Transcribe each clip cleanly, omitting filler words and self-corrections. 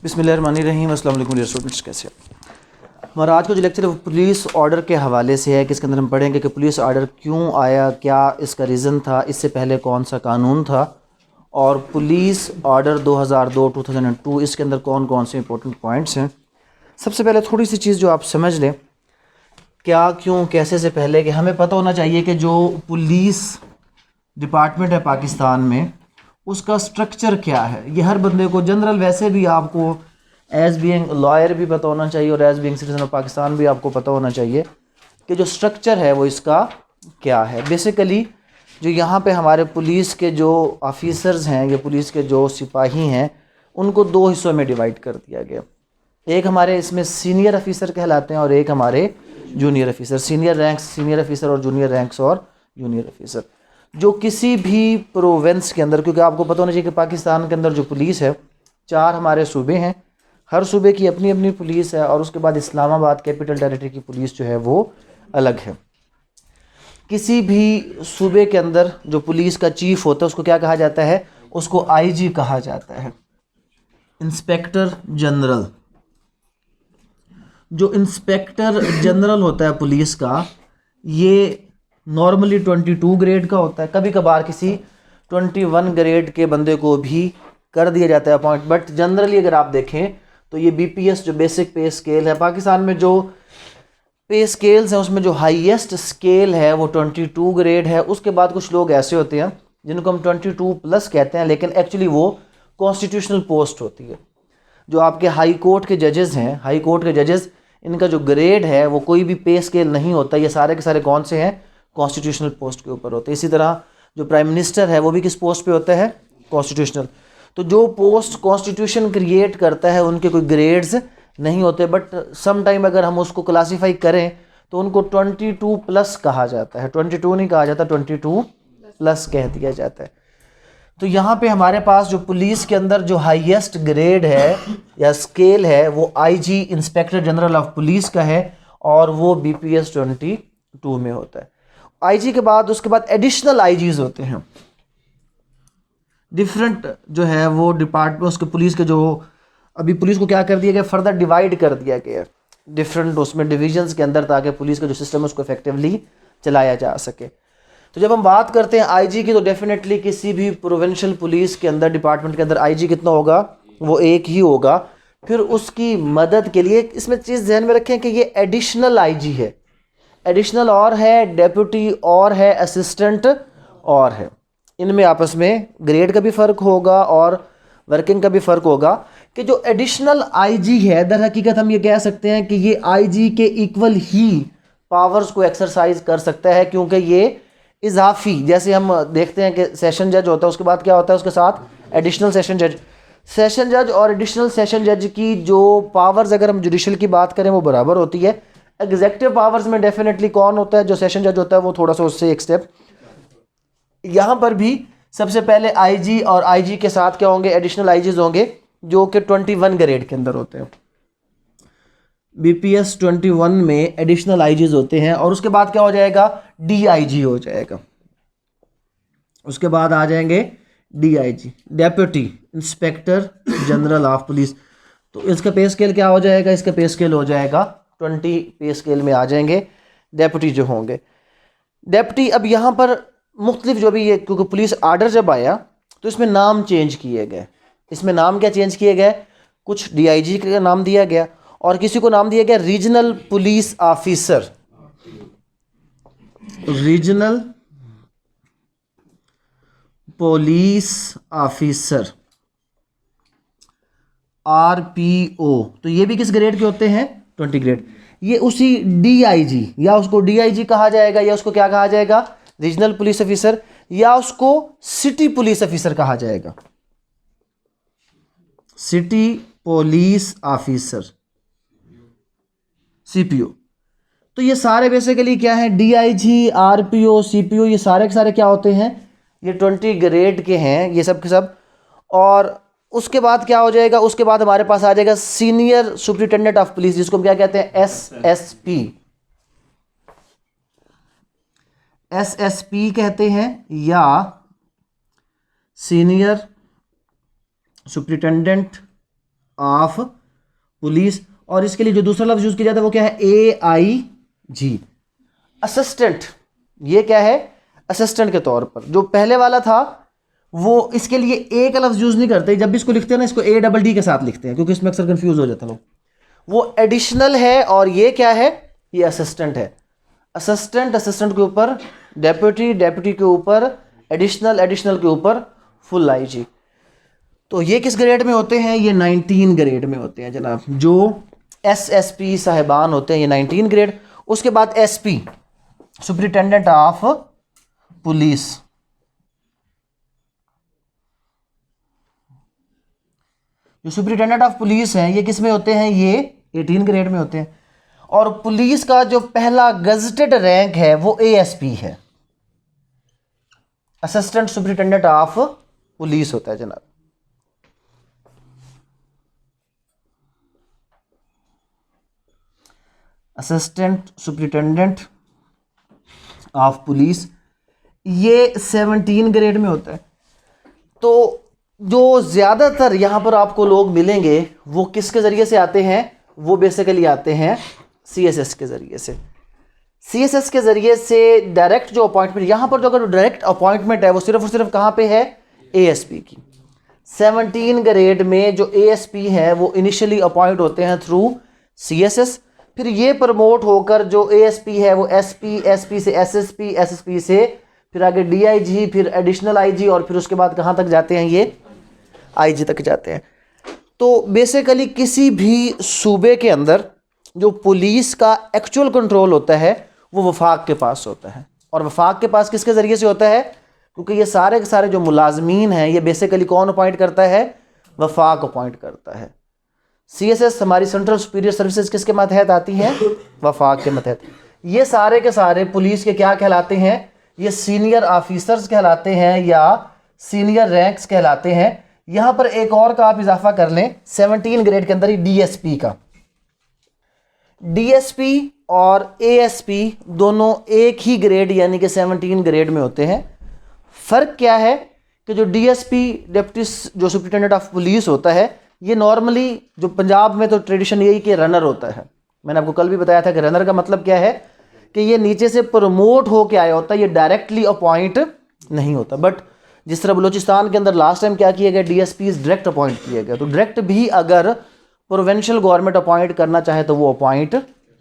बिस्मिल्लाहिर्रहमानिर्रहीम। अस्सलाम वालेकुम डियर स्टूडेंट्स, कैसे हैं? हमारा आज का जो लेक्चर है वो पुलिस ऑर्डर के हवाले से है कि इसके अंदर हम पढ़ेंगे कि पुलिस ऑर्डर क्यों आया, क्या इसका रीज़न था, इससे पहले कौन सा कानून था, और पुलिस ऑर्डर 2002 इसके अंदर कौन कौन से इंपॉर्टेंट पॉइंट्स हैं। सबसे पहले थोड़ी सी चीज़ जो आप समझ लें, क्या क्यों कैसे से पहले कि हमें पता होना चाहिए कि जो पुलिस डिपार्टमेंट है पाकिस्तान में, उसका स्ट्रक्चर क्या है। ये हर बंदे को जनरल, वैसे भी आपको एज़ बीइंग लॉयर भी पता होना चाहिए और as being citizen of Pakistan भी आपको पता होना चाहिए कि जो स्ट्रक्चर है वो इसका क्या है। बेसिकली जो यहाँ पे हमारे पुलिस के जो ऑफिसर्स हैं या पुलिस के जो सिपाही हैं, उनको दो हिस्सों में डिवाइड कर दिया गया। एक हमारे इसमें सीनियर ऑफिसर कहलाते हैं और एक हमारे junior officer. Senior ranks senior officer और जूनियर रैंक्स और जूनियर ऑफिसर। जो किसी भी प्रोविंस के अंदर, क्योंकि आपको पता होना चाहिए कि पाकिस्तान के अंदर जो पुलिस है, 4 हमारे सूबे हैं, हर सूबे की अपनी अपनी पुलिस है, और उसके बाद इस्लामाबाद कैपिटल टेरिटरी की पुलिस जो है वो अलग है। किसी भी सूबे के अंदर जो पुलिस का चीफ होता है उसको क्या कहा जाता है? उसको आईजी कहा जाता है, इंस्पेक्टर जनरल। जो इंस्पेक्टर जनरल होता है पुलिस का, ये नॉर्मली 22 ग्रेड का होता है। कभी कभार किसी 21 ग्रेड के बंदे को भी कर दिया जाता है अपॉइंट, बट जनरली अगर आप देखें तो ये बीपीएस जो बेसिक पे स्केल है, पाकिस्तान में जो पे स्केल्स हैं उसमें जो हाईएस्ट स्केल है वो 22 ग्रेड है। उसके बाद कुछ लोग ऐसे होते हैं जिनको हम 22 प्लस कहते हैं, लेकिन एक्चुअली वो कॉन्स्टिट्यूशनल पोस्ट होती है। जो आपके हाई कोर्ट के जजेस हैं, हाई कोर्ट के जजेस, इनका जो ग्रेड है वो कोई भी पे स्केल नहीं होता। ये सारे के सारे कौन से हैं? कॉन्स्टिट्यूशनल पोस्ट के ऊपर होते हैं। इसी तरह जो प्राइम मिनिस्टर है वो भी किस पोस्ट पे होता है? कॉन्स्टिट्यूशनल। तो जो पोस्ट कॉन्स्टिट्यूशन क्रिएट करता है उनके कोई ग्रेड्स नहीं होते, बट सम टाइम अगर हम उसको क्लासीफाई करें तो उनको 22 प्लस कहा जाता है। 22 नहीं कहा जाता, 22 प्लस कह दिया जाता है। तो यहाँ पे हमारे पास जो पुलिस के अंदर जो हाईएस्ट ग्रेड है या स्केल है वो IG, inspector general of police का है, और वो बीपीएस 22 में होता है। आईजी के बाद उसके बाद एडिशनल आईजीज होते हैं। डिफरेंट जो है वो डिपार्टमेंट, उसके पुलिस के जो, अभी पुलिस को क्या कर दिया गया? फर्दर डिवाइड कर दिया गया डिफरेंट उसमें डिविजन्स के अंदर, ताकि पुलिस का जो सिस्टम है उसको इफेक्टिवली चलाया जा सके। तो जब हम बात करते हैं आईजी की, तो डेफिनेटली किसी भी प्रोविंशियल पुलिस के अंदर, डिपार्टमेंट के अंदर आईजी कितना होगा? वो एक ही होगा। फिर उसकी मदद के लिए इसमें चीज़ ध्यान में रखें कि ये एडिशनल आईजी है। एडिशनल और है, डेप्यूटी और है, असिस्टेंट और है। इनमें आपस में ग्रेड का भी फ़र्क होगा और वर्किंग का भी फ़र्क होगा। कि जो एडिशनल आईजी है, दर हकीकत हम ये कह सकते हैं कि ये आईजी के इक्वल ही पावर्स को एक्सरसाइज कर सकता है, क्योंकि ये इजाफी, जैसे हम देखते हैं कि सेशन जज होता है, उसके बाद क्या होता है? उसके साथ एडिशनल सेशन जज। सेशन जज और एडिशनल सेशन जज की जो पावर्स, अगर हम जुडिशल की बात करें, वो बराबर होती है। एग्जेक्टिव पावर्स में डेफिनेटली कौन होता है? जो सेशन जज होता है वो थोड़ा सा उससे एक स्टेप। यहाँ पर भी सबसे पहले आईजी और आईजी के साथ क्या होंगे? एडिशनल आईजीज होंगे, जो कि 21 ग्रेड के अंदर होते हैं। बीपीएस 21 में एडिशनल आईजीज होते हैं, और उसके बाद क्या हो जाएगा? डीआईजी हो जाएगा। उसके बाद आ जाएंगे DIG, deputy inspector general of police. तो इसका पे स्केल क्या हो जाएगा? इसका पे स्केल हो जाएगा 20 पे स्केल में आ जाएंगे डेप्यूटी जो होंगे। डेप्यूटी, अब यहाँ पर मुख्तलिफ जो भी ये, क्योंकि पुलिस आर्डर जब आया तो इसमें नाम चेंज किए गए। इसमें नाम क्या चेंज किए गए? कुछ डीआईजी का नाम दिया गया और किसी को नाम दिया गया regional police officer. Regional police officer, RPO. तो ये भी किस ग्रेड के होते हैं? 20 ग्रेड। ये उसी डीआईजी, या उसको डीआईजी कहा जाएगा, या उसको क्या कहा जाएगा? रीजनल पुलिस ऑफिसर, या उसको सिटी पुलिस ऑफिसर कहा जाएगा, सिटी पुलिस ऑफिसर, सीपीओ। तो ये सारे बेसिकली क्या है? डीआईजी, आरपीओ, सीपीओ, ये सारे के सारे क्या होते हैं? ये 20 ग्रेड के हैं ये सब के सब। और उसके बाद क्या हो जाएगा? उसके बाद हमारे पास आ जाएगा सीनियर सुपरिटेंडेंट ऑफ पुलिस, जिसको हम क्या कहते हैं? एसएसपी। एसएसपी कहते हैं, या सीनियर सुपरिटेंडेंट ऑफ पुलिस। और इसके लिए जो दूसरा लफ्ज यूज किया जाता है वो क्या है, AIG, असिस्टेंट। ये क्या है, असिस्टेंट के तौर पर। जो पहले वाला था वो इसके लिए ए का लफ्ज यूज नहीं करते, जब भी इसको लिखते हैं ना इसको ADD के साथ लिखते हैं, क्योंकि इसमें अक्सर कंफ्यूज हो जाते हैं लोग। वो एडिशनल है और ये क्या है, ये असिस्टेंट है। असिस्टेंट, असिस्टेंट के ऊपर डेप्यूटी, डेप्यूटी के ऊपर एडिशनल, एडिशनल के ऊपर फुल IG। तो ये किस ग्रेड में होते हैं, ये 19 ग्रेड में होते हैं जनाब। जो SSP साहिबान होते हैं ये 19 ग्रेड। उसके बाद SP, सुपरिटेंडेंट ऑफ पुलिस। जो सुपरिटेंडेंट ऑफ पुलिस हैं ये किस में होते हैं, ये 18 ग्रेड में होते हैं। और पुलिस का जो पहला गजटेड रैंक है वो ASP है, असिस्टेंट सुपरिटेंडेंट ऑफ पुलिस होता है जनाब। असिस्टेंट सुपरिटेंडेंट ऑफ पुलिस ये 17 ग्रेड में होता है। तो जो ज़्यादातर यहाँ पर आपको लोग मिलेंगे वो किसके ज़रिए से आते हैं, वो बेसिकली आते हैं CSS के ज़रिए से। CSS के ज़रिए से डायरेक्ट जो अपॉइंटमेंट, यहाँ पर जो अगर डायरेक्ट अपॉइंटमेंट है वो सिर्फ और सिर्फ कहाँ पे है, ASP की। 17 ग्रेड में जो ASP है वो इनिशियली अपॉइंट होते हैं थ्रू CSS, फिर ये प्रमोट होकर जो ASP है वो SP, SP से SSP, SSP से फिर आगे DIG, फिर एडिशनल IG, और फिर उसके बाद कहाँ तक जाते हैं, ये IG तक जाते हैं। तो बेसिकली किसी भी सूबे के अंदर जो पुलिस का एक्चुअल कंट्रोल होता है वो वफाक के पास होता है। और वफाक के पास किसके ज़रिए से होता है, क्योंकि ये सारे के सारे जो मुलाजमीन हैं ये बेसिकली कौन अपॉइंट करता है, वफाक अपॉइंट करता है। CSS हमारी सेंट्रल सुपीरियर सर्विसेज किसके मतहत आती हैं, वफाक के मतहत। ये सारे के सारे पुलिस के क्या कहलाते हैं, ये सीनियर ऑफिसर्स कहलाते हैं या सीनियर रैंक्स कहलाते हैं। यहाँ पर एक और का आप इजाफा कर लें 17 ग्रेड के अंदर ही DSP का। DSP और ASP दोनों एक ही ग्रेड यानी कि 17 ग्रेड में होते हैं। फ़र्क क्या है कि जो DSP डिप्टी जो सुपरिटेंडेंट ऑफ पुलिस होता है ये नॉर्मली जो पंजाब में तो ट्रेडिशन यही कि रनर होता है। मैंने आपको कल भी बताया था कि रनर का मतलब क्या है कि ये नीचे से प्रमोट होके आया होता है, ये डायरेक्टली अपॉइंट नहीं होता। बट जिस तरह बलूचिस्तान के अंदर लास्ट टाइम क्या किया गया, DSPs डायरेक्ट अपॉइंट किया गया, तो डायरेक्ट भी अगर प्रोविंशियल गवर्नमेंट अपॉइंट करना चाहे तो वो अपॉइंट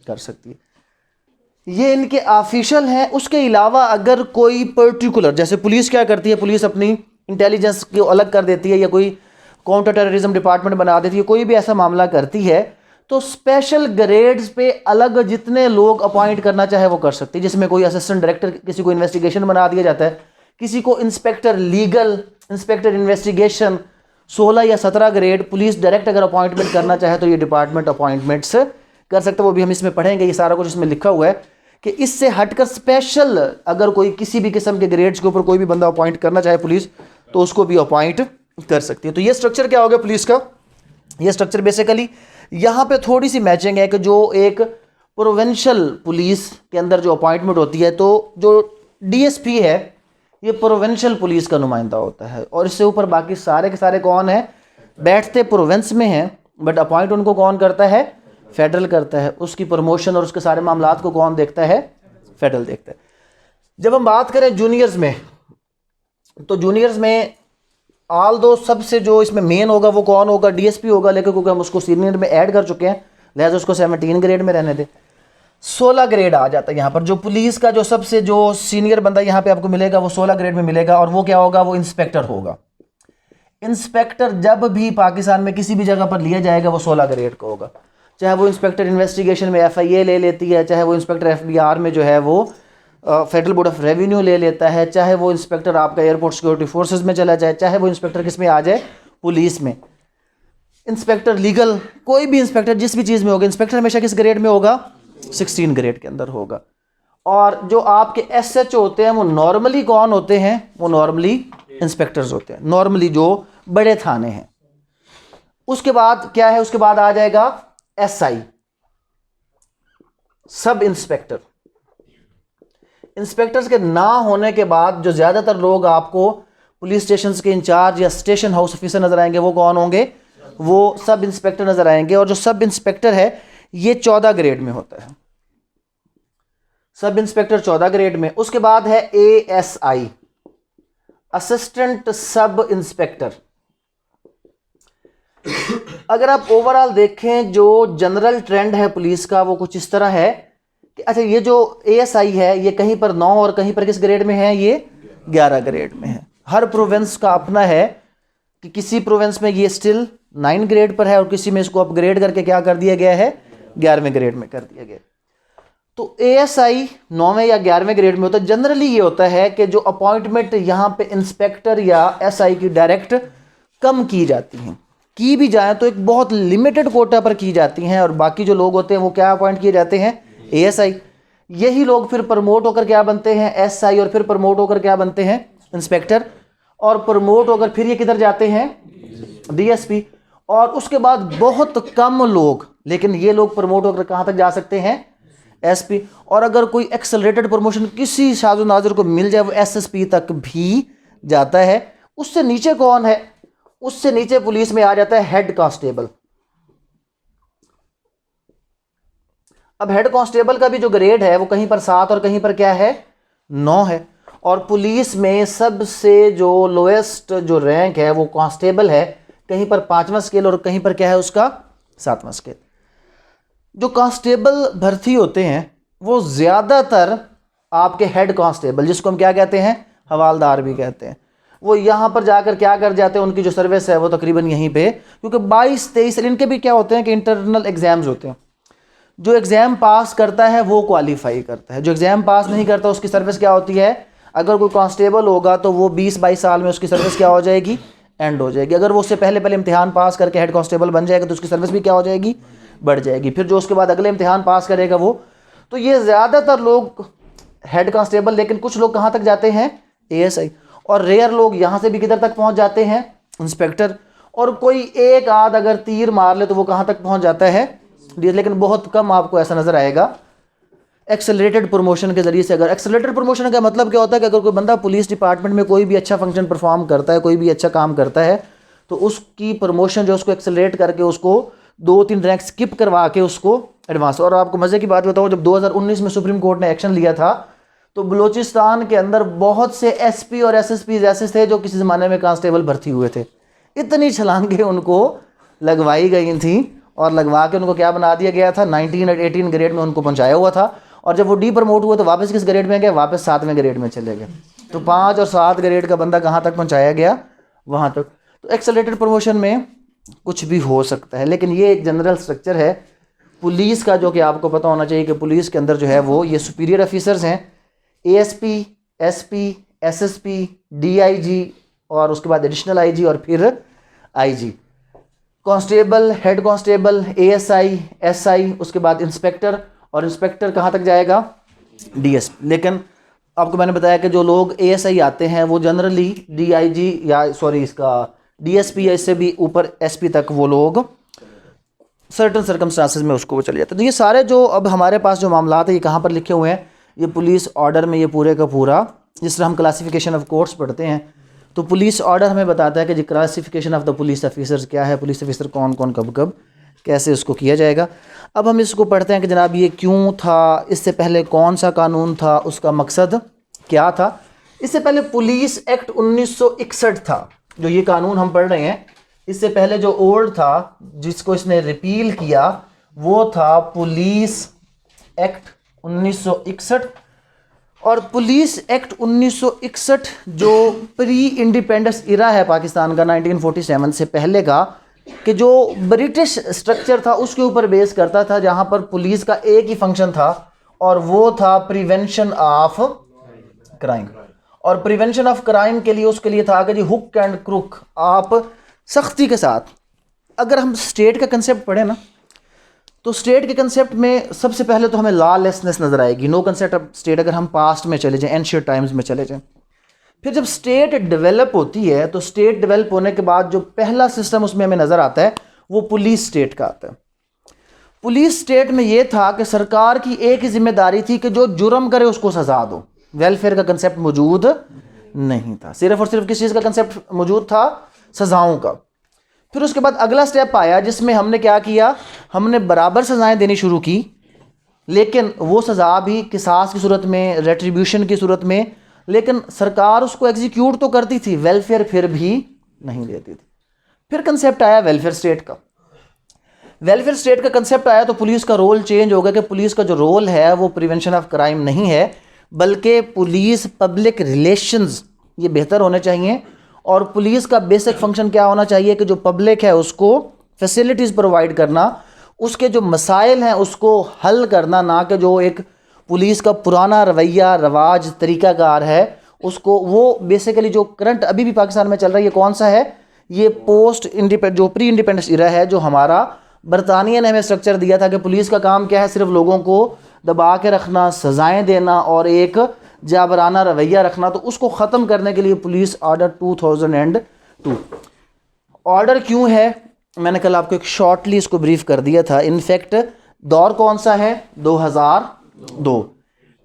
कर सकती है। ये इनके ऑफिशियल हैं। उसके अलावा अगर कोई पर्टिकुलर, जैसे पुलिस क्या करती है, पुलिस अपनी इंटेलिजेंस को अलग कर देती है या कोई काउंटर टेररिज्म डिपार्टमेंट बना देती है, कोई भी ऐसा मामला करती है तो स्पेशल ग्रेड्स पे अलग जितने लोग अपॉइंट करना चाहे वो कर सकती है। जिसमें कोई असिस्टेंट डायरेक्टर, किसी को इन्वेस्टिगेशन बना दिया जाता है, किसी को इंस्पेक्टर लीगल, इंस्पेक्टर इन्वेस्टिगेशन 16 या 17 ग्रेड पुलिस डायरेक्ट अगर अपॉइंटमेंट करना चाहे तो ये डिपार्टमेंट अपॉइंटमेंट्स कर सकते हैं। वो भी हम इसमें पढ़ेंगे, ये सारा कुछ इसमें लिखा हुआ है कि इससे हटकर स्पेशल अगर कोई किसी भी किस्म के ग्रेड्स के ऊपर कोई भी बंदा अपॉइंट करना चाहे पुलिस तो उसको भी अपॉइंट कर सकती है। तो ये स्ट्रक्चर क्या हो गया पुलिस का, ये स्ट्रक्चर बेसिकली यहाँ पे थोड़ी सी मैचिंग है कि जो एक प्रोविंशियल पुलिस के अंदर जो अपॉइंटमेंट होती है तो जो DSP है ये प्रोविंशियल पुलिस का नुमाइंदा होता है, और इससे ऊपर बाकी सारे के सारे कौन है, बैठते प्रोविंस में हैं बट अपॉइंट उनको कौन करता है, फेडरल करता है। उसकी प्रमोशन और उसके सारे मामलात को कौन देखता है, फेडरल देखता है। जब हम बात करें जूनियर्स में, तो जूनियर्स में ऑल दो सबसे जो इसमें मेन होगा वो कौन होगा, DSP होगा, लेकिन क्योंकि हम उसको सीनियर में ऐड कर चुके हैं लिहाजा उसको 17 ग्रेड में रहने दें। 16 ग्रेड आ जाता है यहाँ पर। जो पुलिस का जो सबसे जो सीनियर बंदा यहाँ पे आपको मिलेगा वो 16 ग्रेड में मिलेगा, और वो क्या होगा, वो इंस्पेक्टर होगा। इंस्पेक्टर जब भी पाकिस्तान में किसी भी जगह पर लिया जाएगा वो 16 ग्रेड का होगा, चाहे वो इंस्पेक्टर इन्वेस्टिगेशन में FIA ले लेती है, चाहे वो इंस्पेक्टर FBR में जो है वो फेडरल बोर्ड ऑफ रेवेन्यू ले लेता है, चाहे वो इंस्पेक्टर आपका एयरपोर्ट सिक्योरिटी फोर्सेस में चला जाए, चाहे वो इंस्पेक्टर किस में आ जाए, पुलिस में। इंस्पेक्टर लीगल, कोई भी इंस्पेक्टर जिस भी चीज़ में होगा, इंस्पेक्टर हमेशा किस ग्रेड में होगा, 16 ग्रेड के अंदर होगा। और जो आपके SHO होते हैं वो नॉर्मली कौन होते हैं, वो नॉर्मली इंस्पेक्टर्स होते हैं, नॉर्मली जो बड़े थाने हैं। उसके बाद क्या है, उसके बाद आ जाएगा SI, सब इंस्पेक्टर। इंस्पेक्टर्स के ना होने के बाद जो ज़्यादातर लोग आपको पुलिस स्टेशन के इंचार्ज या स्टेशन हाउस ऑफिसर नजर आएंगे वो कौन होंगे, वो सब इंस्पेक्टर नज़र आएंगे। और जो सब इंस्पेक्टर है ये 14 ग्रेड में होता है, सब इंस्पेक्टर 14 ग्रेड में। उसके बाद है ASI, असिस्टेंट सब इंस्पेक्टर। अगर आप ओवरऑल देखें जो जनरल ट्रेंड है पुलिस का वो कुछ इस तरह है कि अच्छा ये जो ASI है ये कहीं पर 9 और कहीं पर किस ग्रेड में है, ये 11 ग्रेड में है। हर प्रोविंस का अपना है कि किसी प्रोविंस में ये स्टिल 9 ग्रेड पर है और किसी में इसको अपग्रेड करके क्या कर दिया गया है, 11वें ग्रेड में कर दिया गया। तो ASI 9वें या 11वें ग्रेड में होता है। जनरली ये होता है कि जो अपॉइंटमेंट यहाँ पे इंस्पेक्टर या SI की डायरेक्ट कम की जाती हैं, की भी जाए तो एक बहुत लिमिटेड कोटा पर की जाती हैं, और बाकी जो लोग होते हैं वो क्या अपॉइंट किए जाते हैं, ASI। यही लोग फिर प्रमोट होकर क्या बनते हैं, SI, और फिर प्रमोट होकर क्या बनते हैं, इंस्पेक्टर, और प्रमोट होकर फिर ये किधर जाते हैं, DSP। और उसके बाद बहुत कम लोग, लेकिन ये लोग प्रमोट होकर कहाँ तक जा सकते हैं, SP। और अगर कोई एक्सेलरेटेड प्रमोशन किसी शाजो नाजर को मिल जाए वो SSP तक भी जाता है। उससे नीचे कौन है, उससे नीचे पुलिस में आ जाता है हेड कांस्टेबल। अब हेड कांस्टेबल का भी जो ग्रेड है वो कहीं पर 7 और कहीं पर क्या है, 9 है। और पुलिस में सबसे जो लोएस्ट जो रैंक है वो कांस्टेबल है, कहीं पर 5वां स्केल और कहीं पर क्या है उसका 7वां स्केल। जो कांस्टेबल भर्ती होते हैं वो ज़्यादातर आपके हेड कांस्टेबल, जिसको हम क्या कहते हैं, हवालदार भी कहते हैं, वो यहाँ पर जाकर क्या कर जाते हैं, उनकी जो सर्विस है वो तकरीबन यहीं पे, क्योंकि 22-23 इनके भी क्या होते हैं कि इंटरनल एग्ज़ाम्स होते हैं। जो एग्ज़ाम पास करता है वो क्वालिफाई करता है, जो एग्ज़ाम पास नहीं करता उसकी सर्विस क्या होती है, अगर कोई कांस्टेबल होगा तो वो 20-22 साल में उसकी सर्विस क्या हो जाएगी, एंड हो जाएगी। अगर वो उससे पहले इम्तिहान पास करके हेड कांस्टेबल बन जाएगा तो उसकी सर्विस भी क्या हो जाएगी, बढ़ जाएगी। फिर जो उसके बाद अगले इम्तिहान पास करेगा वो, तो ये ज़्यादातर लोग हेड कांस्टेबल, लेकिन कुछ लोग कहाँ तक जाते हैं, ASI। और रेयर लोग यहाँ से भी किधर तक पहुँच जाते हैं, इंस्पेक्टर। और कोई एक आध अगर तीर मार ले तो वो कहाँ तक पहुँच जाता है, लेकिन बहुत कम आपको ऐसा नज़र आएगा एक्सेलरेटेड प्रमोशन के ज़रिए से। अगर एक्सेलरेटेड प्रमोशन का मतलब क्या होता है कि अगर कोई बंदा पुलिस डिपार्टमेंट में कोई भी अच्छा फंक्शन परफॉर्म करता है, कोई भी अच्छा काम करता है, तो उसकी प्रमोशन जो उसको एक्सेलरेट करके उसको 2-3 रैंक स्किप करवा के उसको एडवांस। और आपको मज़े की बात बताऊँ, जब 2019 में सुप्रीम कोर्ट ने एक्शन लिया था तो बलूचिस्तान के अंदर बहुत से SP और SSP ऐसे थे जो किसी ज़माने में कांस्टेबल भर्ती हुए थे। इतनी छलांगें उनको लगवाई गई थी और लगवा के उनको क्या बना दिया गया था, 19 और 18 ग्रेड में उनको पहुंचाया हुआ था। और जब वो डी प्रमोट हुए तो वापस किस ग्रेड में गए, वापस 7वें ग्रेड में चले गए। तो 5 और 7 ग्रेड का बंदा कहाँ तक पहुँचाया गया, वहाँ तक। तो एक्सेलरेटेड प्रमोशन में कुछ भी हो सकता है, लेकिन ये एक जनरल स्ट्रक्चर है पुलिस का जो कि आपको पता होना चाहिए कि पुलिस के अंदर जो है वो ये सुपीरियर ऑफिसर्स हैं, ASP, SP, SSP, DIG और उसके बाद एडिशनल IG और फिर IG। Constable, head constable, ASI, SI, उसके बाद इंस्पेक्टर, और इंस्पेक्टर कहाँ तक जाएगा, DSP। लेकिन आपको मैंने बताया कि जो लोग ASI आते हैं वो जनरली DIG या इसका DSP या इससे भी ऊपर SP तक वो लोग सर्टन सर्कमस्टांसेस में उसको वो चले जाते हैं। तो ये सारे जो अब हमारे पास जो मामला है ये कहाँ पर लिखे हुए हैं, ये पुलिस ऑर्डर में, ये पूरे का पूरा, जिस तरह हम क्लासिफिकेशन ऑफ कोर्ट्स पढ़ते हैं तो पुलिस ऑर्डर हमें बताता है कि classification of the police officers क्या है, पुलिस ऑफिसर कौन कौन कब कब कैसे उसको किया जाएगा। अब हम इसको पढ़ते हैं कि जनाब ये क्यों था, इससे पहले कौन सा कानून था, उसका मकसद क्या था। इससे पहले पुलिस एक्ट 1961 था, जो ये कानून हम पढ़ रहे हैं। इससे पहले जो ओल्ड था जिसको इसने रिपील किया वो था पुलिस एक्ट 1961। और पुलिस एक्ट 1961 जो प्री इंडिपेंडेंस इरा है पाकिस्तान का 1947 से पहले का, कि जो ब्रिटिश स्ट्रक्चर था उसके ऊपर बेस करता था, जहां पर पुलिस का एक ही फंक्शन था और वो था प्रिवेंशन ऑफ क्राइम। और प्रिवेंशन ऑफ क्राइम के लिए उसके लिए था कि जी हुक एंड क्रुक, आप सख्ती के साथ, अगर हम स्टेट का कंसेप्ट पढ़े ना तो स्टेट के कंसेप्ट में सबसे पहले तो हमें लॉलेसनेस नज़र आएगी, नो कंसेप्ट ऑफ स्टेट। अगर हम पास्ट में चले जाएं, एंशिएंट टाइम्स में चले जाएं, फिर जब स्टेट डेवलप होती है तो स्टेट डेवलप होने के बाद जो पहला सिस्टम उसमें हमें नज़र आता है वो पुलिस स्टेट का आता है। पुलिस स्टेट में ये था कि सरकार की एक ही जिम्मेदारी थी कि जो जुर्म करे उसको सजा दो। वेलफेयर का कंसेप्ट मौजूद नहीं था, सिर्फ और सिर्फ किस चीज़ का कंसेप्ट मौजूद था, सजाओं का। फिर उसके बाद अगला स्टेप आया जिसमें हमने क्या किया, हमने बराबर सज़ाएं देनी शुरू की, लेकिन वो सज़ा भी किसास की सूरत में, रेट्रीब्यूशन की सूरत में, लेकिन सरकार उसको एग्जीक्यूट तो करती थी, वेलफेयर फिर भी नहीं देती थी। फिर कंसेप्ट आया वेलफेयर स्टेट का। वेलफेयर स्टेट का कंसेप्ट आया तो पुलिस का रोल चेंज हो गया कि पुलिस का जो रोल है वो प्रिवेंशन ऑफ क्राइम नहीं है, बल्कि पुलिस पब्लिक रिलेशंस ये बेहतर होने चाहिए। और पुलिस का बेसिक फंक्शन क्या होना चाहिए कि जो पब्लिक है उसको फैसिलिटीज़ प्रोवाइड करना, उसके जो मसाइल हैं उसको हल करना, ना कि जो एक पुलिस का पुराना रवैया, रवाज, तरीक़ाकार है उसको, वो बेसिकली जो करंट अभी भी पाकिस्तान में चल रहा है, ये कौन सा है, ये पोस्ट इंडिपेंडेंस, जो प्री इंडिपेंडेंस इरा है, जो हमारा बरतानिया ने हमें स्ट्रक्चर दिया था कि पुलिस का काम क्या है, सिर्फ लोगों को दबा के रखना, सज़ाएं देना और एक जाबराना रवैया रखना। तो उसको ख़त्म करने के लिए पुलिस ऑर्डर 2002। ऑर्डर क्यों है, मैंने कल आपको एक शॉर्टली इसको ब्रीफ कर दिया था। इनफैक्ट दौर कौन सा है, 2002।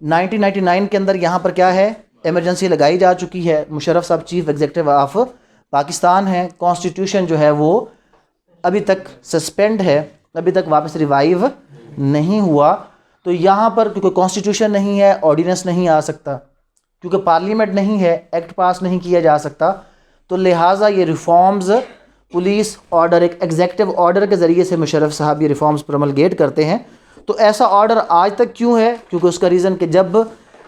1999 के अंदर यहाँ पर क्या है, इमरजेंसी लगाई जा चुकी है, मुशर्रफ साहब चीफ एग्जीक्यूटिव ऑफ पाकिस्तान है, कॉन्स्टिट्यूशन जो है वो अभी तक सस्पेंड है, अभी तक वापस रिवाइव नहीं हुआ। तो यहाँ पर क्योंकि कॉन्स्टिट्यूशन नहीं है, ऑर्डिनेंस नहीं आ सकता, क्योंकि पार्लियामेंट नहीं है, एक्ट पास नहीं किया जा सकता, तो लिहाजा ये रिफॉर्म्स पुलिस ऑर्डर, एक एग्जीक्यूटिव ऑर्डर के ज़रिए से मुशर्रफ साहब ये रिफॉर्म्स प्रमलगेट करते हैं। तो ऐसा ऑर्डर आज तक क्यों है, क्योंकि उसका रीज़न कि जब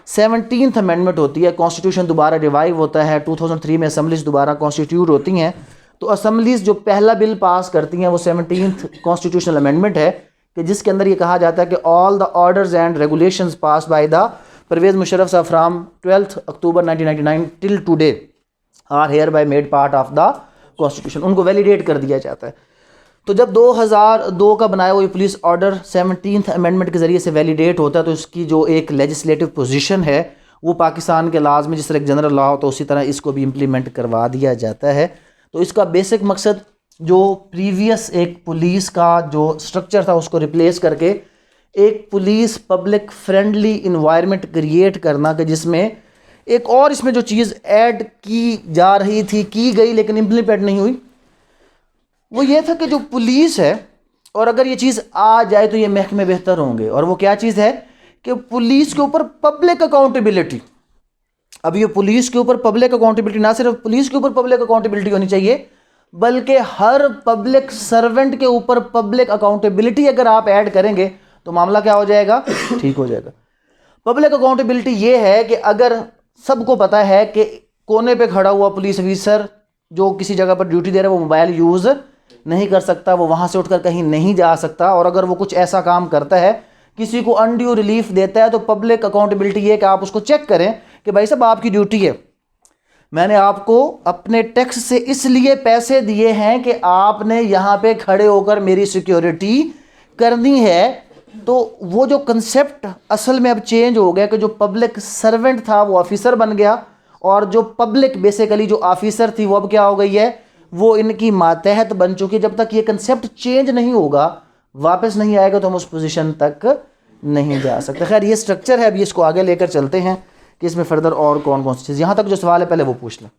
17th अमेंडमेंट होती है, कॉन्स्टिट्यूशन दोबारा रिवाइव होता है, 2003 में असम्बलीज दोबारा कॉन्स्टिट्यूट होती हैं, तो असम्बलीज जो पहला बिल पास करती हैं वो 17th कॉन्स्टिट्यूशनल अमेंडमेंट है, कि जिसके अंदर ये कहा जाता है कि all the orders and regulations pass by the Pervez Musharraf साहब from 12 October 1999 till today are hereby made part of the constitution, उनको वैलिडेट कर दिया जाता है। तो जब 2002 का बनाया हुआ पुलिस ऑर्डर 17th अमेंडमेंट के ज़रिए से वैलिडेट होता है, तो इसकी जो एक लेजिस्लेटिव पोजीशन है वो पाकिस्तान के लाज में जिस तरह एक जनरल लॉ होता है उसी तरह इसको भी इम्प्लीमेंट करवा दिया जाता है। तो इसका बेसिक मकसद जो प्रीवियस एक पुलिस का जो स्ट्रक्चर था उसको रिप्लेस करके एक police public friendly environment create करना, कि जिसमें एक और इसमें जो चीज़ ऐड की जा रही थी, की गई लेकिन इम्प्लीमेंट नहीं हुई, वो ये था कि जो पुलिस है, और अगर ये चीज़ आ जाए तो ये महकमे बेहतर होंगे, और वो क्या चीज़ है कि पुलिस के ऊपर पब्लिक अकाउंटेबिलिटी। अब ये पुलिस के ऊपर पब्लिक अकाउंटेबिलिटी, ना सिर्फ पुलिस के ऊपर पब्लिक अकाउंटेबिलिटी होनी चाहिए, बल्कि हर पब्लिक सर्वेंट के ऊपर पब्लिक अकाउंटेबिलिटी अगर आप ऐड करेंगे तो मामला क्या हो जाएगा, ठीक हो जाएगा। पब्लिक अकाउंटेबिलिटी ये है कि अगर सबको पता है कि कोने पे खड़ा हुआ पुलिस ऑफिसर जो किसी जगह पर ड्यूटी दे रहा है वो मोबाइल यूज़ नहीं कर सकता, वो वहाँ से उठकर कहीं नहीं जा सकता, और अगर वो कुछ ऐसा काम करता है, किसी को अनड्यू रिलीफ देता है, तो पब्लिक अकाउंटेबिलिटी ये कि आप उसको चेक करें कि भाई साहब आपकी ड्यूटी है, मैंने आपको अपने टैक्स से इसलिए पैसे दिए हैं कि आपने यहाँ पे खड़े होकर मेरी सिक्योरिटी करनी है। तो वो जो कंसेप्ट असल में अब चेंज हो गया कि जो पब्लिक सर्वेंट था वो ऑफिसर बन गया, और जो पब्लिक बेसिकली जो ऑफिसर थी वो अब क्या हो गई है, वो इनकी मातहत बन चुकी है। जब तक ये कंसेप्ट चेंज नहीं होगा, वापस नहीं आएगा, तो हम उस पोजीशन तक नहीं जा सकते। खैर ये स्ट्रक्चर है, अभी इसको आगे लेकर चलते हैं कि इसमें फर्दर और कौन कौन सी चीज़, यहाँ तक जो सवाल है पहले वो पूछ लें।